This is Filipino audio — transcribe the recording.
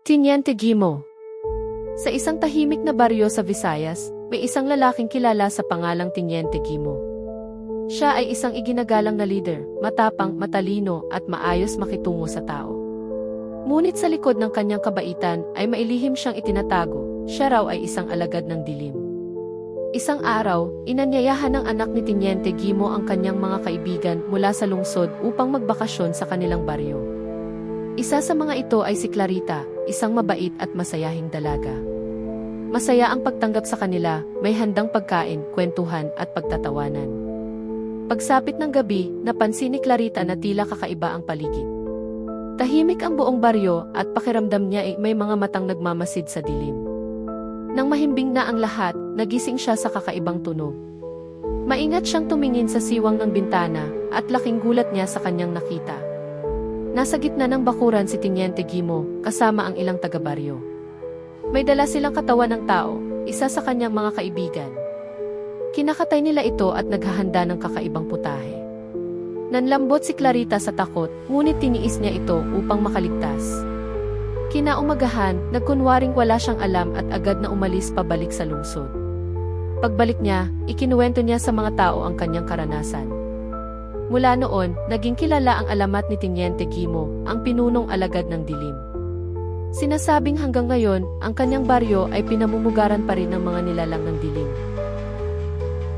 Teniente Gimo. Sa isang tahimik na baryo sa Visayas, may isang lalaking kilala sa pangalang Teniente Gimo. Siya ay isang iginagalang na leader, matapang, matalino at maayos makitungo sa tao. Ngunit sa likod ng kanyang kabaitan ay mailihim siyang itinatago, siya raw ay isang alagad ng dilim. Isang araw, inanyayahan ng anak ni Teniente Gimo ang kanyang mga kaibigan mula sa lungsod upang magbakasyon sa kanilang baryo. Isa sa mga ito ay si Clarita, isang mabait at masayahing dalaga. Masaya ang pagtanggap sa kanila, may handang pagkain, kwentuhan at pagtatawanan. Pagsapit ng gabi, napansin ni Clarita na tila kakaiba ang paligid. Tahimik ang buong baryo at pakiramdam niya ay may mga matang nagmamasid sa dilim. Nang mahimbing na ang lahat, nagising siya sa kakaibang tunog. Maingat siyang tumingin sa siwang ng bintana at laking gulat niya sa kanyang nakita. Nasa gitna ng bakuran si Teniente Gimo, kasama ang ilang taga-baryo. May dala silang katawan ng tao, isa sa kanyang mga kaibigan. Kinakatay nila ito at naghahanda ng kakaibang putahe. Nanlambot si Clarita sa takot, ngunit tiniis niya ito upang makaligtas. Kinaumagahan, nagkunwaring wala siyang alam at agad na umalis pabalik sa lungsod. Pagbalik niya, ikinuwento niya sa mga tao ang kanyang karanasan. Mula noon, naging kilala ang alamat ni Teniente Gimo, ang pinunong alagad ng dilim. Sinasabing hanggang ngayon, ang kanyang baryo ay pinamumugaran pa rin ng mga nilalang ng dilim.